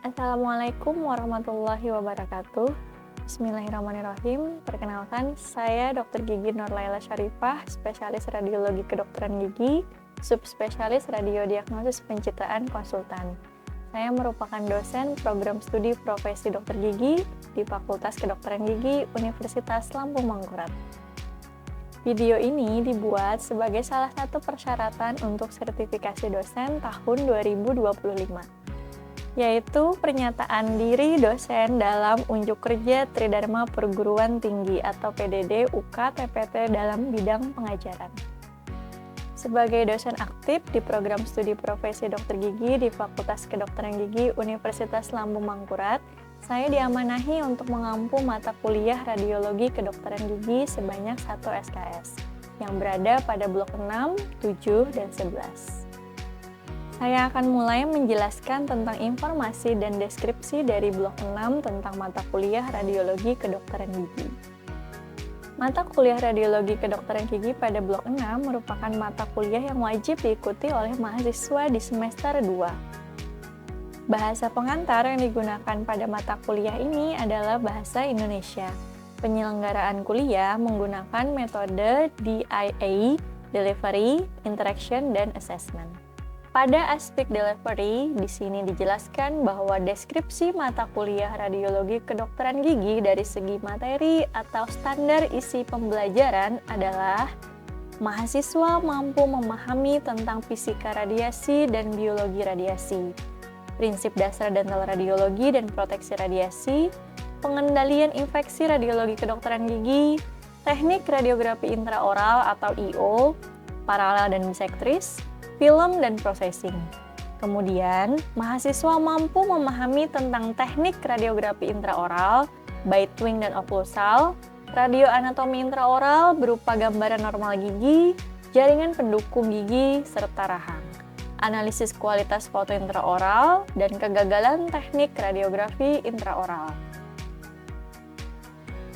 Assalamualaikum warahmatullahi wabarakatuh. Bismillahirrahmanirrahim. Perkenalkan, saya Dr. Gigi Nurlaila Syarifah, spesialis radiologi kedokteran gigi, subspesialis radiodiagnosis pencitraan konsultan. Saya merupakan dosen program studi profesi dokter gigi di Fakultas Kedokteran Gigi Universitas Lampung Mangkurat. Video ini dibuat sebagai salah satu persyaratan untuk sertifikasi dosen tahun 2025. Yaitu pernyataan diri dosen dalam unjuk kerja Tridharma Perguruan Tinggi atau PDD UK TPT dalam bidang pengajaran. Sebagai dosen aktif di program studi profesi dokter gigi di Fakultas Kedokteran Gigi Universitas Lampung Mangkurat, saya diamanahi untuk mengampu mata kuliah radiologi kedokteran gigi sebanyak 1 SKS yang berada pada blok 6, 7, dan 11. Saya akan mulai menjelaskan tentang informasi dan deskripsi dari blok 6 tentang mata kuliah radiologi kedokteran gigi. Mata kuliah radiologi kedokteran gigi pada blok 6 merupakan mata kuliah yang wajib diikuti oleh mahasiswa di semester 2. Bahasa pengantar yang digunakan pada mata kuliah ini adalah bahasa Indonesia. Penyelenggaraan kuliah menggunakan metode DIA, Delivery, Interaction, dan Assessment. Pada aspek delivery, di sini dijelaskan bahwa deskripsi mata kuliah radiologi kedokteran gigi dari segi materi atau standar isi pembelajaran adalah mahasiswa mampu memahami tentang fisika radiasi dan biologi radiasi, prinsip dasar dental radiologi dan proteksi radiasi, pengendalian infeksi radiologi kedokteran gigi, teknik radiografi intraoral atau IO, paralel dan bisektris, film dan processing. Kemudian, mahasiswa mampu memahami tentang teknik radiografi intraoral, bite-wing dan oklusal, radioanatomi intraoral berupa gambaran normal gigi, jaringan pendukung gigi, serta rahang, analisis kualitas foto intraoral, dan kegagalan teknik radiografi intraoral.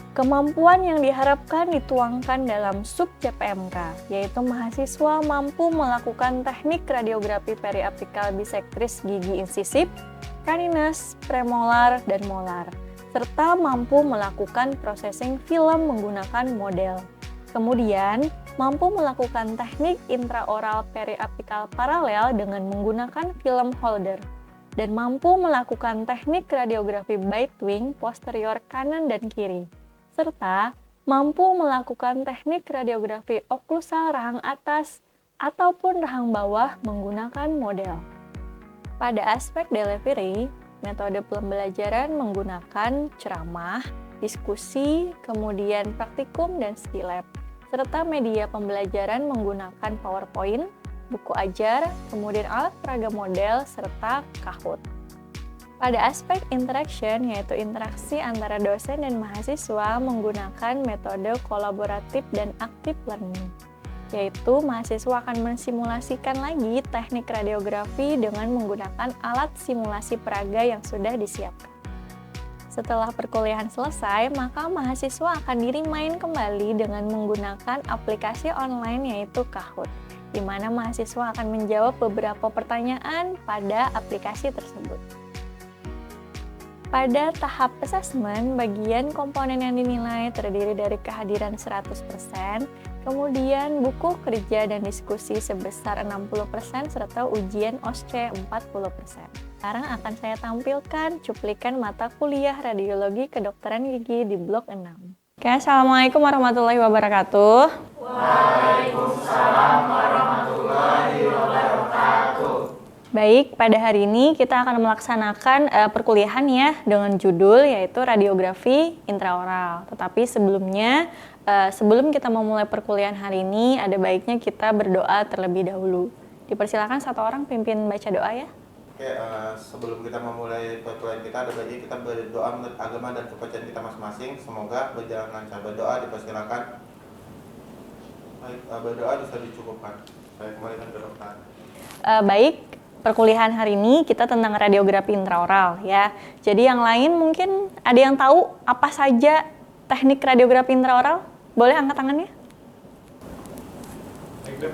Kemampuan yang diharapkan dituangkan dalam sub-CPMK, yaitu mahasiswa mampu melakukan teknik radiografi periapikal bisektris gigi insisif, canines, premolar, dan molar, serta mampu melakukan processing film menggunakan model. Kemudian, mampu melakukan teknik intraoral periapikal paralel dengan menggunakan film holder, dan mampu melakukan teknik radiografi bite-wing posterior kanan dan kiri, serta mampu melakukan teknik radiografi oklusal rahang atas ataupun rahang bawah menggunakan model. Pada aspek delivery, metode pembelajaran menggunakan ceramah, diskusi, kemudian praktikum dan skill lab, serta media pembelajaran menggunakan PowerPoint, buku ajar, kemudian alat peraga model, serta Kahoot. Pada aspek interaction, yaitu interaksi antara dosen dan mahasiswa menggunakan metode kolaboratif dan active learning, yaitu mahasiswa akan mensimulasikan lagi teknik radiografi dengan menggunakan alat simulasi peraga yang sudah disiapkan. Setelah perkuliahan selesai, maka mahasiswa akan di-remind kembali dengan menggunakan aplikasi online yaitu Kahoot, di mana mahasiswa akan menjawab beberapa pertanyaan pada aplikasi tersebut. Pada tahap assessment, bagian komponen yang dinilai terdiri dari kehadiran 100%, kemudian buku kerja dan diskusi sebesar 60%, serta ujian OSCE 40%. Sekarang akan saya tampilkan cuplikan mata kuliah radiologi kedokteran gigi di blok 6. Oke, Assalamualaikum warahmatullahi wabarakatuh. Waalaikumsalam warahmatullahi wabarakatuh. Baik, pada hari ini kita akan melaksanakan perkuliahan ya dengan judul yaitu radiografi intraoral. Tetapi sebelumnya, sebelum kita memulai perkuliahan hari ini, ada baiknya kita berdoa terlebih dahulu. Dipersilakan satu orang pimpin baca doa ya. Oke, sebelum kita memulai perkuliahan kita, ada baiknya kita berdoa menurut agama dan kepercayaan kita masing-masing. Semoga berjalan lancar. Berdoa dipersilakan. Baik, berdoa bisa dicukupkan. Saya kembalikan ke dokter. Baik. Perkuliahan hari ini kita tentang radiografi intraoral ya. Jadi yang lain mungkin ada yang tahu apa saja teknik radiografi intraoral? Boleh angkat tangannya? Baik, Dok.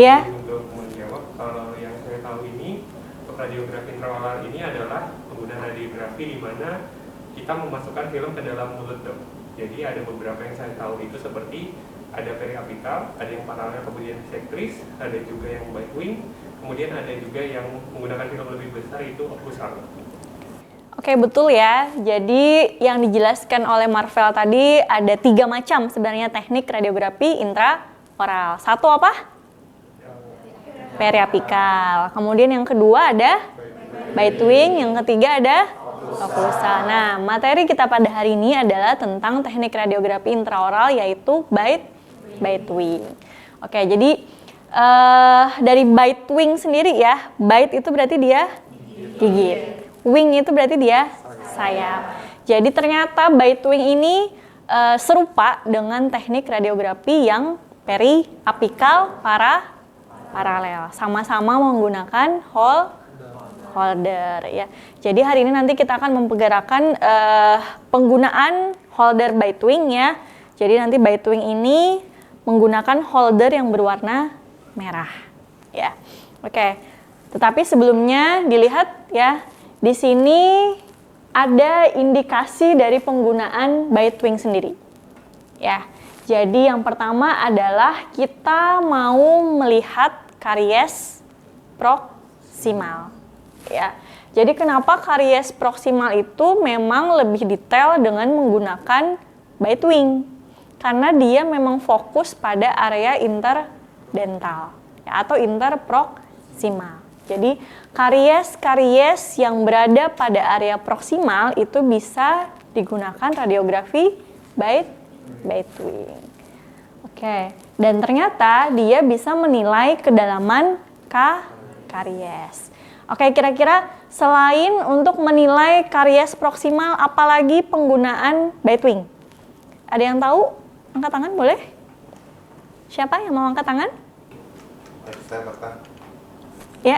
Ya. Untuk menjawab, kalau yang saya tahu ini, radiografi intraoral ini adalah penggunaan radiografi di mana kita memasukkan film ke dalam mulut dok. Jadi ada beberapa yang saya tahu itu seperti ada periapikal, ada yang paralel kemudian bisektris, ada juga yang bite wing, kemudian ada juga yang menggunakan film lebih besar itu occlusal. Oke, betul ya. Jadi yang dijelaskan oleh Marvel tadi ada 3 macam sebenarnya teknik radiografi intraoral. Satu apa? Periapikal. Kemudian yang kedua ada bite wing, yang ketiga ada occlusal. Nah, materi kita pada hari ini adalah tentang teknik radiografi intraoral yaitu bite wing. Oke, jadi dari bite wing sendiri ya, bite itu berarti dia gigit. Wing itu berarti dia sayap. Jadi ternyata bite wing ini serupa dengan teknik radiografi yang periapikal paralel. Sama-sama menggunakan holder ya. Jadi hari ini nanti kita akan mempergerakan penggunaan holder bite wing ya. Jadi nanti bite wing ini menggunakan holder yang berwarna merah ya. Oke. Tetapi sebelumnya dilihat ya. Di sini ada indikasi dari penggunaan bite wing sendiri. Ya. Jadi yang pertama adalah kita mau melihat karies proksimal. Ya. Jadi kenapa karies proksimal itu memang lebih detail dengan menggunakan bite wing? Karena dia memang fokus pada area interdental ya, atau interproksimal. Jadi karies-karies yang berada pada area proksimal itu bisa digunakan radiografi bite wing. Oke, dan ternyata dia bisa menilai kedalaman karies. Oke, kira-kira selain untuk menilai karies proksimal, apalagi penggunaan bite wing? Ada yang tahu? Angkat tangan boleh? Siapa yang mau angkat tangan? Baik, saya dokter. Ya.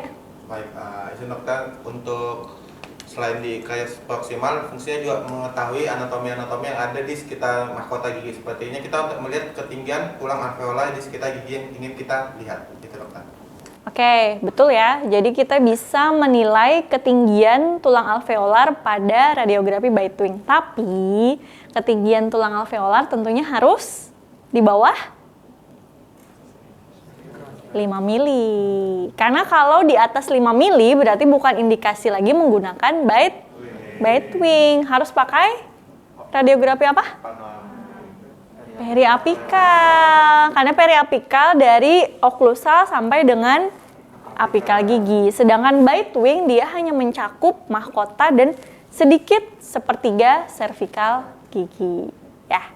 Baik, izin dokter, untuk selain di karies proksimal, fungsinya juga mengetahui anatomi-anatomi yang ada di sekitar mahkota gigi. Sepertinya kita untuk melihat ketinggian tulang alveolar di sekitar gigi yang ingin kita lihat, gitu dokter. Oke, betul ya. Jadi kita bisa menilai ketinggian tulang alveolar pada radiografi bite wing. Tapi ketinggian tulang alveolar tentunya harus di bawah 5 mili. Karena kalau di atas 5 mili berarti bukan indikasi lagi menggunakan bite wing. Harus pakai radiografi apa? Periapikal. Karena periapikal dari okklusal sampai dengan apikal gigi. Sedangkan bite wing dia hanya mencakup mahkota dan sedikit sepertiga servikal gigi. Ya.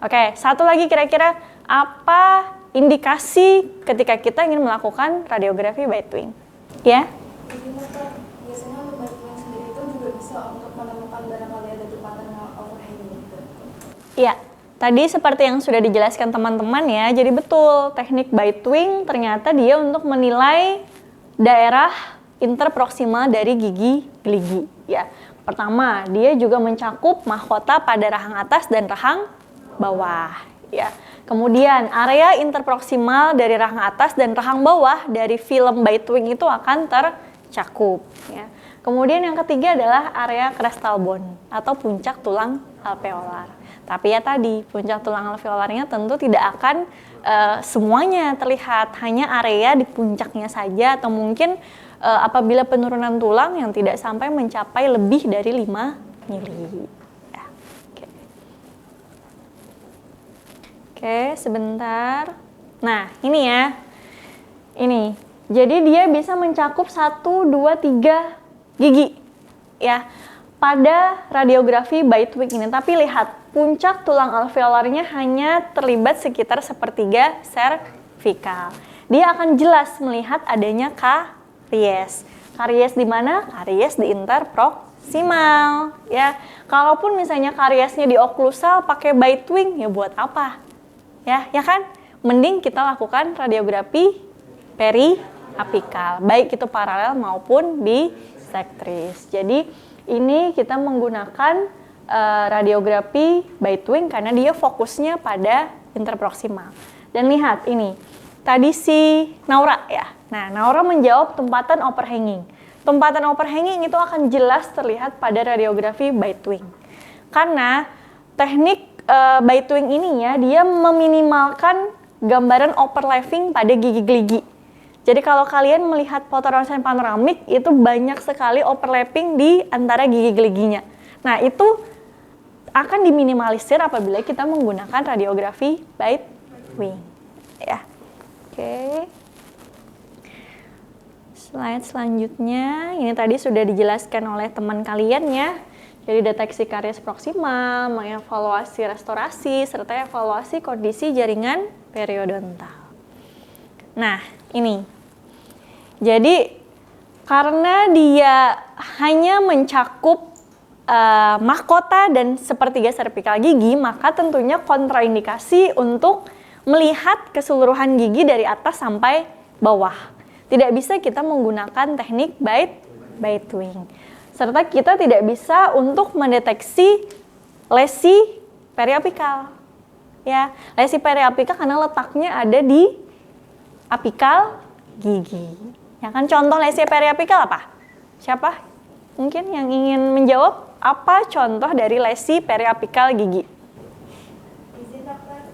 Oke, satu lagi kira-kira apa indikasi ketika kita ingin melakukan radiografi bite wing? Ya? Jadi dokter, biasanya untuk bite wing sendiri itu juga bisa untuk menemukan barangkali ada jembatan yang overhanging gitu. Iya. Tadi seperti yang sudah dijelaskan teman-teman ya, jadi betul teknik bite wing ternyata dia untuk menilai daerah interproksimal dari gigi geligi. Ya, pertama dia juga mencakup mahkota pada rahang atas dan rahang bawah. Ya, kemudian area interproksimal dari rahang atas dan rahang bawah dari film bite wing itu akan tercakup. Ya. Kemudian yang ketiga adalah area crestal bone atau puncak tulang alveolar. Tapi ya tadi, puncak tulang alveolarnya tentu tidak akan semuanya terlihat, hanya area di puncaknya saja atau mungkin apabila penurunan tulang yang tidak sampai mencapai lebih dari 5 mili. Ya. Oke, sebentar. Nah, ini ya. Ini. Jadi dia bisa mencakup 1, 2, 3 gigi. Ya. Pada radiografi bite wing ini, tapi lihat puncak tulang alveolarnya hanya terlibat sekitar sepertiga servikal. Dia akan jelas melihat adanya karies. Karies di mana? Karies di interproksimal. Ya, kalaupun misalnya kariesnya di okklusal pakai bite wing, ya buat apa? Ya kan? Mending kita lakukan radiografi periapikal, baik itu paralel maupun bisektris. Jadi ini kita menggunakan radiografi bite wing karena dia fokusnya pada interproksimal. Dan lihat ini, tadi si Naura ya. Nah, Naura menjawab tempatan overhanging. Tumpatan overhanging itu akan jelas terlihat pada radiografi bite wing. Karena teknik bite wing ini ya, dia meminimalkan gambaran overlapping pada gigi geligi. Jadi kalau kalian melihat foto ronsen panoramik, itu banyak sekali overlapping di antara gigi geliginya. Nah, itu akan diminimalisir apabila kita menggunakan radiografi bite wing. Ya. Oke. Slide selanjutnya, ini tadi sudah dijelaskan oleh teman kalian ya. Jadi deteksi karies proksimal, mengevaluasi restorasi, serta evaluasi kondisi jaringan periodontal. Nah, ini. Jadi, karena dia hanya mencakup mahkota dan sepertiga servikal gigi, maka tentunya kontraindikasi untuk melihat keseluruhan gigi dari atas sampai bawah. Tidak bisa kita menggunakan teknik bite wing. Serta kita tidak bisa untuk mendeteksi lesi periapikal. Ya, lesi periapikal karena letaknya ada di apikal gigi. Ya kan, contoh lesi periapikal apa? Siapa? Mungkin yang ingin menjawab, apa contoh dari lesi periapikal gigi? Izin dokter.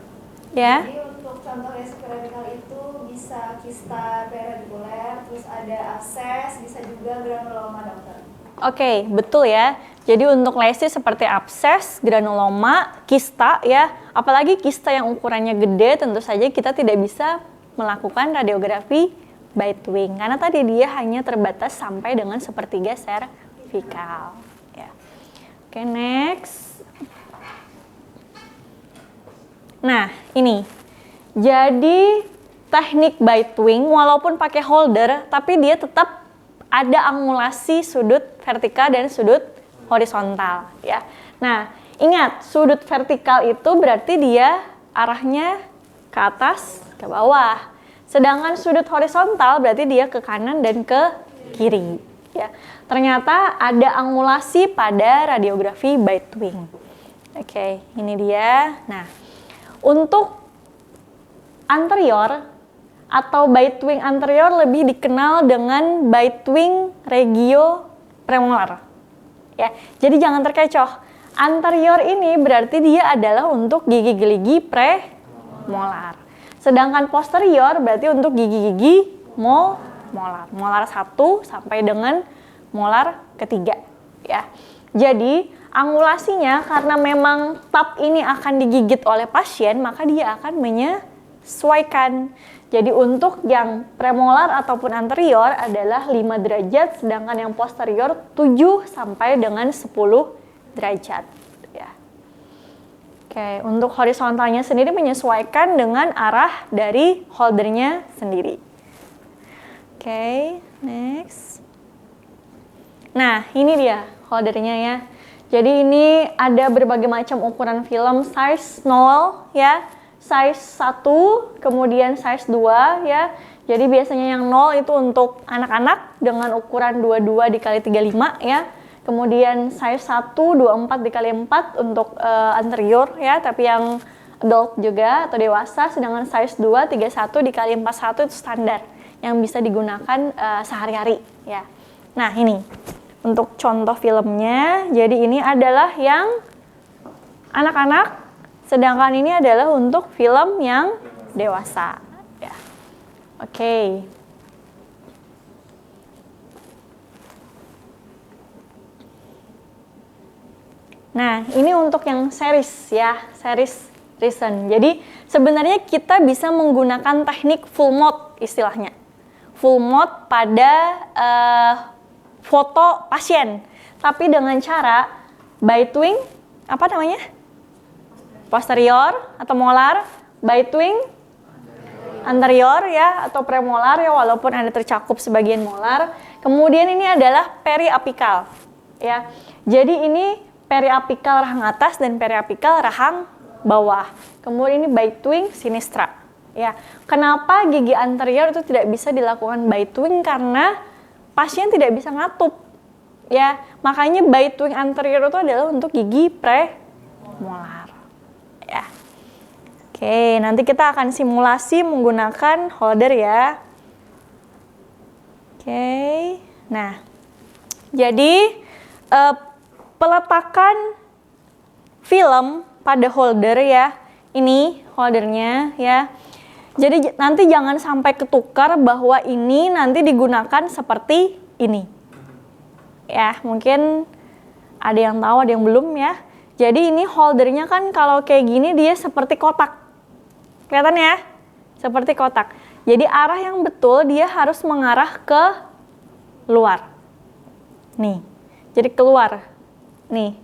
Ya. Jadi untuk contoh lesi periapikal itu bisa kista peridikuler, terus ada abses, bisa juga granuloma dokter. Oke, betul ya. Jadi untuk lesi seperti abses, granuloma, kista ya, apalagi kista yang ukurannya gede, tentu saja kita tidak bisa melakukan radiografi bite wing karena tadi dia hanya terbatas sampai dengan sepertiga servikal. Ya. Oke, next. Nah, ini. Jadi teknik bite wing walaupun pakai holder, tapi dia tetap ada angulasi sudut vertikal dan sudut horizontal ya. Nah, ingat sudut vertikal itu berarti dia arahnya ke atas, ke bawah. Sedangkan sudut horizontal berarti dia ke kanan dan ke kiri ya. Ternyata ada angulasi pada radiografi bite wing. Oke, ini dia. Nah, untuk anterior atau bite wing anterior lebih dikenal dengan bite wing regio premolar. Ya, jadi jangan terkecoh. Anterior ini berarti dia adalah untuk gigi geligi premolar. Sedangkan posterior berarti untuk gigi-gigi molar. Molar 1 sampai dengan molar ketiga. Ya. Jadi angulasinya karena memang tap ini akan digigit oleh pasien, maka dia akan menyesuaikan. Jadi untuk yang premolar ataupun anterior adalah 5 derajat, sedangkan yang posterior 7 sampai dengan 10 derajat. Ya. Oke, untuk horizontalnya sendiri menyesuaikan dengan arah dari holdernya sendiri. Oke, next. Nah, ini dia holdernya ya. Jadi ini ada berbagai macam ukuran film, size 0 ya. Size 1, kemudian size 2 ya. Jadi biasanya yang 0 itu untuk anak-anak dengan ukuran 22 x 35 ya. Kemudian size 1 24 x 4 untuk anterior ya, tapi yang adult juga atau dewasa. Sedangkan size 2 31 x 41 itu standar yang bisa digunakan sehari-hari ya. Nah, ini untuk contoh filmnya. Jadi ini adalah yang anak-anak. Sedangkan ini adalah untuk film yang dewasa. Ya. Oke. Nah, ini untuk yang series ya, series recent. Jadi sebenarnya kita bisa menggunakan teknik full mode istilahnya. Full mode pada foto pasien. Tapi dengan cara bite wing, apa namanya? Posterior atau molar, bite wing anterior ya atau premolar ya, walaupun ada tercakup sebagian molar. Kemudian ini adalah periapikal ya. Jadi ini periapikal rahang atas dan periapikal rahang bawah. Kemudian ini bite wing sinistra ya. Kenapa gigi anterior itu tidak bisa dilakukan bite wing? Karena pasien tidak bisa ngatup ya. Makanya bite wing anterior itu adalah untuk gigi premolar. Ya. Oke, nanti kita akan simulasi menggunakan holder ya. Oke. Nah, Jadi peletakan film pada holder ya, ini holdernya ya. Jadi nanti jangan sampai ketukar bahwa ini nanti digunakan seperti ini. Ya, mungkin ada yang tahu, ada yang belum ya. Jadi ini holdernya kan kalau kayak gini dia seperti kotak. Kelihatan ya? Seperti kotak. Jadi arah yang betul dia harus mengarah ke luar. Nih. Jadi keluar. Nih.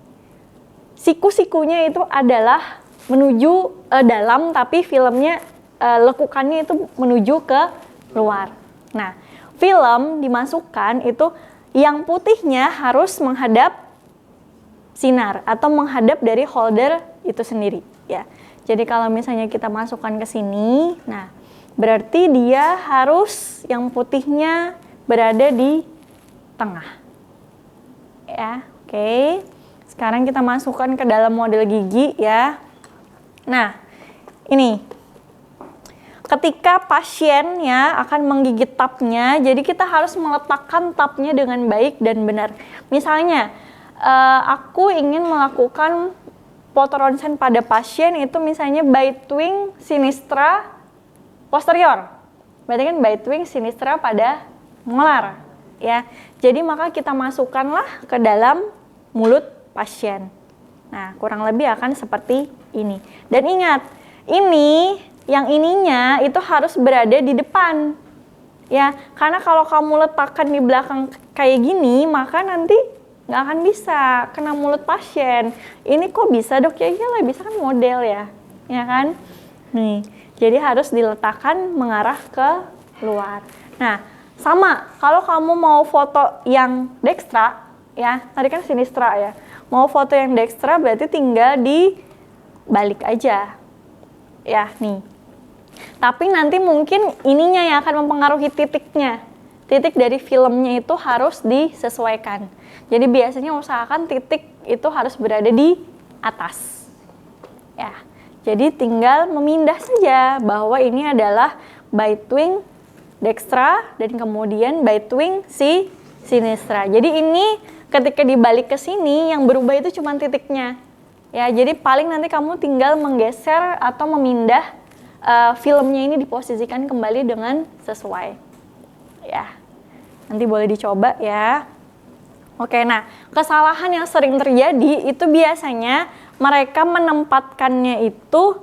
Siku-sikunya itu adalah menuju dalam, tapi filmnya lekukannya itu menuju ke luar. Nah, film dimasukkan itu yang putihnya harus menghadap sinar atau menghadap dari holder itu sendiri ya. Jadi kalau misalnya kita masukkan ke sini, nah berarti dia harus yang putihnya berada di tengah. Ya, oke. Sekarang kita masukkan ke dalam model gigi ya. Nah, ini ketika pasien ya akan menggigit tapnya, jadi kita harus meletakkan tapnya dengan baik dan benar. Misalnya, aku ingin melakukan foto ronsen pada pasien itu misalnya bite wing sinistra posterior. Berarti kan bite wing sinistra pada molar ya. Jadi maka kita masukkanlah ke dalam mulut pasien. Nah, kurang lebih akan seperti ini. Dan ingat, ini yang ininya itu harus berada di depan. Ya, karena kalau kamu letakkan di belakang kayak gini, maka nanti nggak akan bisa kena mulut pasien. Ini kok bisa dok? Ya iyalah, bisa kan model ya, ya kan? Nih, jadi harus diletakkan mengarah ke luar. Nah, sama kalau kamu mau foto yang dekstra, ya tadi kan sinistra ya. Mau foto yang dekstra berarti tinggal dibalik aja, ya nih. Tapi nanti mungkin ininya yang akan mempengaruhi titiknya. Titik dari filmnya itu harus disesuaikan. Jadi biasanya usahakan titik itu harus berada di atas. Ya. Jadi tinggal memindah saja bahwa ini adalah bite wing dextra dan kemudian bite wing si sinistra. Jadi ini ketika dibalik ke sini yang berubah itu cuma titiknya. Ya, jadi paling nanti kamu tinggal menggeser atau memindah filmnya ini diposisikan kembali dengan sesuai. Ya, nanti boleh dicoba ya. Oke, nah kesalahan yang sering terjadi itu biasanya mereka menempatkannya itu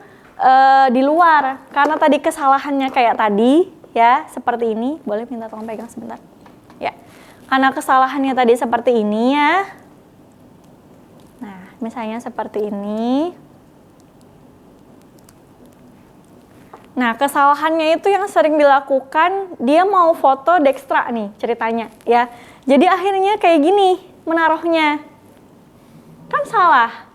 di luar. Karena tadi kesalahannya kayak tadi ya, seperti ini. Boleh minta tolong pegang sebentar? Ya, karena kesalahannya tadi seperti ini ya. Nah, misalnya seperti ini. Nah, kesalahannya itu yang sering dilakukan, dia mau foto dekstra nih ceritanya ya. Jadi akhirnya kayak gini menaruhnya. Kan salah.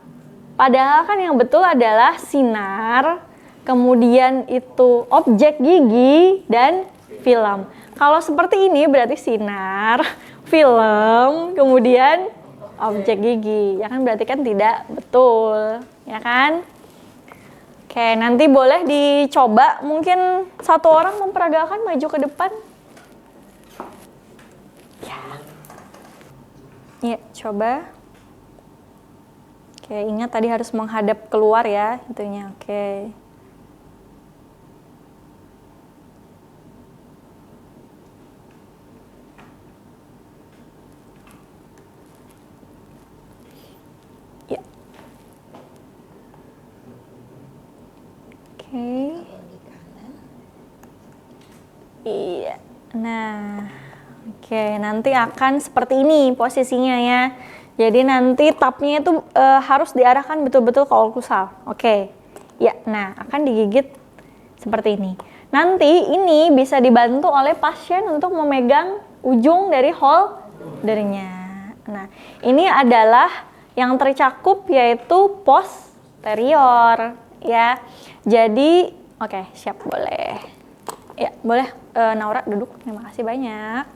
Padahal kan yang betul adalah sinar, kemudian itu objek gigi dan film. Kalau seperti ini berarti sinar, film, kemudian objek gigi. Ya kan berarti kan tidak betul, ya kan? Oke, nanti boleh dicoba, mungkin satu orang memperagakan maju ke depan. Ya, coba. Oke, ingat tadi harus menghadap keluar ya, itunya. Oke. Ya. Oke. Iya. Nah, oke, nanti akan seperti ini posisinya ya. Jadi nanti tapnya itu harus diarahkan betul-betul ke okklusal. Oke. Ya, nah akan digigit seperti ini. Nanti ini bisa dibantu oleh pasien untuk memegang ujung dari holdernya. Nah, ini adalah yang tercakup yaitu posterior ya. Jadi, oke, siap, boleh. Ya, boleh Naura duduk. Terima kasih banyak.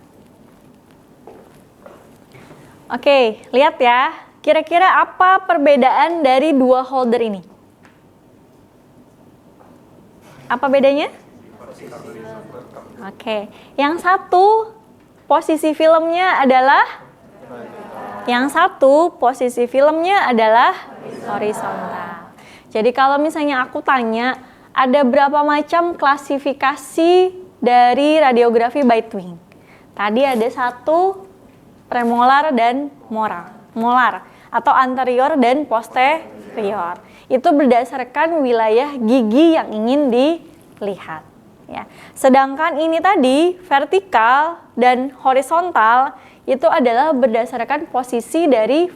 Oke, lihat ya. Kira-kira apa perbedaan dari dua holder ini? Apa bedanya? Oke, yang satu posisi filmnya adalah Yang satu posisi filmnya adalah horizontal. Jadi kalau misalnya aku tanya, ada berapa macam klasifikasi dari radiografi by twin? Tadi ada satu, premolar dan molar atau anterior dan posterior. Itu berdasarkan wilayah gigi yang ingin dilihat. Ya. Sedangkan ini tadi vertikal dan horizontal itu adalah berdasarkan posisi dari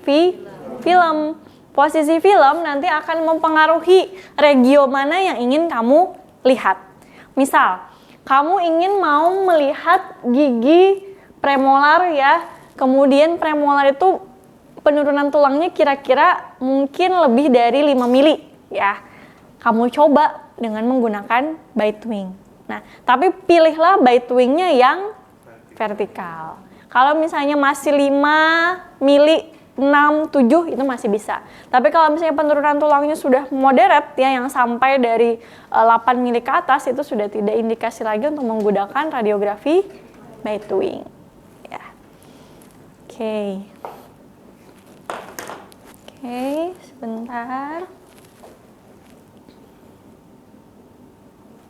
film. Posisi film nanti akan mempengaruhi regio mana yang ingin kamu lihat. Misal, kamu ingin mau melihat gigi premolar ya, kemudian premolar itu penurunan tulangnya kira-kira mungkin lebih dari 5 mili ya. Kamu coba dengan menggunakan bite wing. Nah, tapi pilihlah bite wingnya yang vertikal. Kalau misalnya masih 5 mili, 6, 7 itu masih bisa. Tapi kalau misalnya penurunan tulangnya sudah moderat ya, yang sampai dari 8 mili ke atas, itu sudah tidak indikasi lagi untuk menggunakan radiografi bite wing. Ya. Oke, sebentar.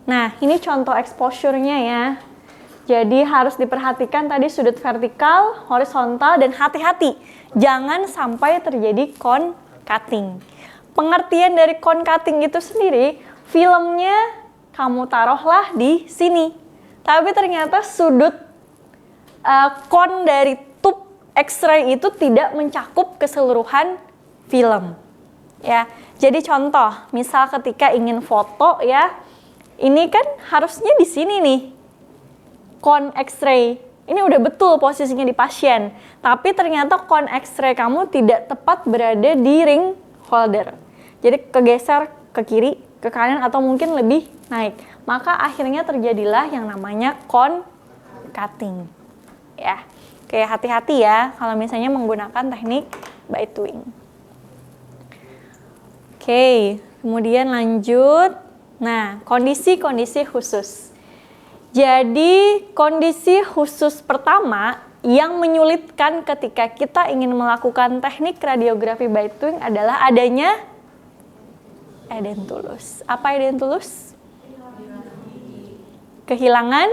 Nah, ini contoh exposure-nya ya. Jadi harus diperhatikan tadi sudut vertikal, horizontal, dan hati-hati. Jangan sampai terjadi cone cutting. Pengertian dari cone cutting itu sendiri, filmnya kamu taruhlah di sini. Tapi ternyata sudut cone dari tube X-ray itu tidak mencakup keseluruhan film. Ya, jadi contoh, misal ketika ingin foto ya, ini kan harusnya di sini nih. Cone X-ray, ini udah betul posisinya di pasien, tapi ternyata cone X-ray kamu tidak tepat berada di ring holder. Jadi kegeser ke kiri, ke kanan, atau mungkin lebih naik. Maka akhirnya terjadilah yang namanya cone cutting. Ya, kayak hati-hati ya kalau misalnya menggunakan teknik bite wing. Oke, kemudian lanjut. Nah, kondisi-kondisi khusus. Jadi kondisi khusus pertama yang menyulitkan ketika kita ingin melakukan teknik radiografi bite wing adalah adanya edentulus. Apa edentulus? Kehilangan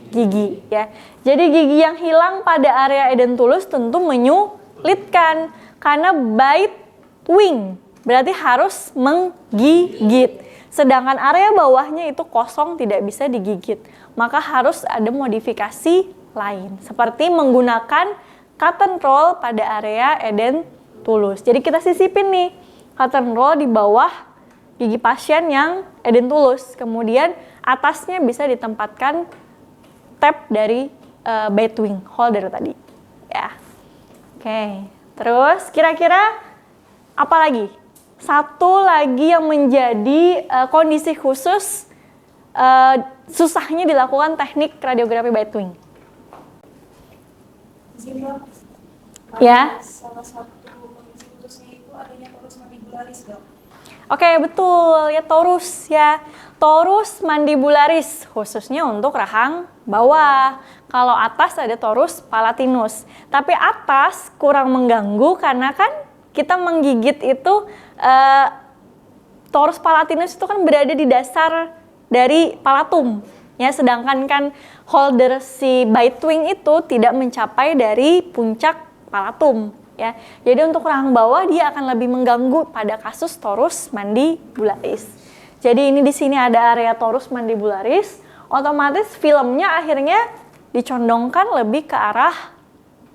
gigi ya. Jadi gigi yang hilang pada area edentulus tentu menyulitkan karena bite wing berarti harus menggigit. Sedangkan area bawahnya itu kosong, tidak bisa digigit. Maka harus ada modifikasi lain, seperti menggunakan cut and roll pada area edentulus. Jadi kita sisipin nih cut and roll di bawah gigi pasien yang edentulus. Kemudian atasnya bisa ditempatkan tab dari bite wing holder tadi. Ya. Oke. Terus kira-kira apa lagi? Satu lagi yang menjadi kondisi khusus susahnya dilakukan teknik radiografi bite wing. Ya. Salah satu kondisi khususnya itu adanya torus mandibularis, Dok. Oke, betul ya, torus ya. Torus mandibularis khususnya untuk rahang bawah. Kalau atas ada torus palatinus. Tapi atas kurang mengganggu karena kan kita menggigit itu torus palatinus itu kan berada di dasar dari palatum ya, sedangkan kan holder si bite wing itu tidak mencapai dari puncak palatum ya. Jadi untuk rahang bawah dia akan lebih mengganggu pada kasus torus mandibularis. Jadi ini di sini ada area torus mandibularis, otomatis filmnya akhirnya dicondongkan lebih ke arah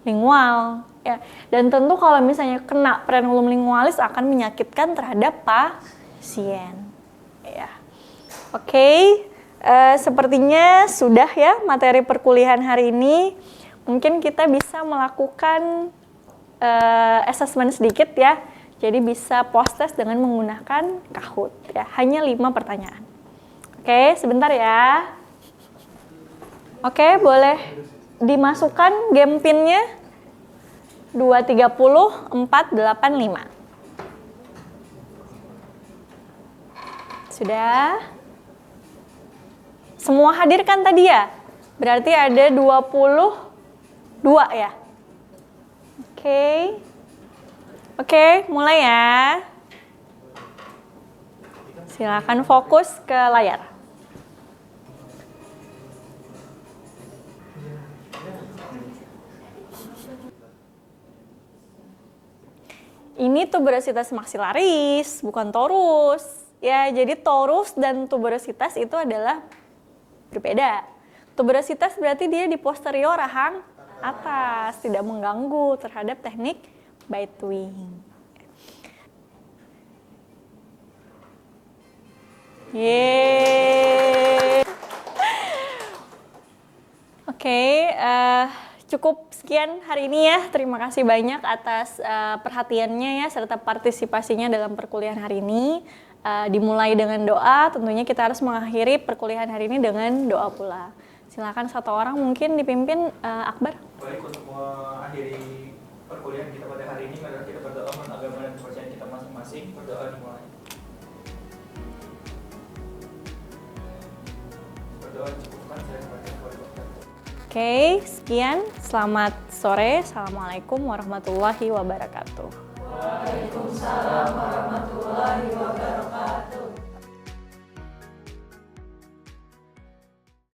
lingual. Ya, dan tentu kalau misalnya kena frenulum lingualis akan menyakitkan terhadap pasien. Ya. Oke, sepertinya sudah ya materi perkuliahan hari ini. Mungkin kita bisa melakukan assessment sedikit ya. Jadi bisa post-test dengan menggunakan Kahoot. Ya, hanya 5 pertanyaan. Oke, sebentar ya. Oke, boleh dimasukkan game pin-nya. 230 485. Sudah? Semua hadir kan tadi ya? Berarti ada 22 ya? Oke. Oke, mulai ya. Silakan fokus ke layar. Ini tuberositas maksilaris, bukan torus. Ya, jadi torus dan tuberositas itu adalah berbeda. Tuberositas berarti dia di posterior rahang atas, tidak mengganggu terhadap teknik bite wing. Yeay. Oke, cukup sekian hari ini ya. Terima kasih banyak atas perhatiannya ya serta partisipasinya dalam perkuliahan hari ini. Dimulai dengan doa, tentunya kita harus mengakhiri perkuliahan hari ini dengan doa pula. Silakan satu orang mungkin dipimpin Akbar. Baik, untuk mengakhiri perkuliahan kita pada hari ini, mari kita berdoa menurut agama dan kepercayaan kita masing-masing. Berdoa dimulai. Berdoa cukupkan saya kepada Tuhan. Oke, sekian. Selamat sore. Assalamualaikum warahmatullahi wabarakatuh. Waalaikumsalam warahmatullahi wabarakatuh.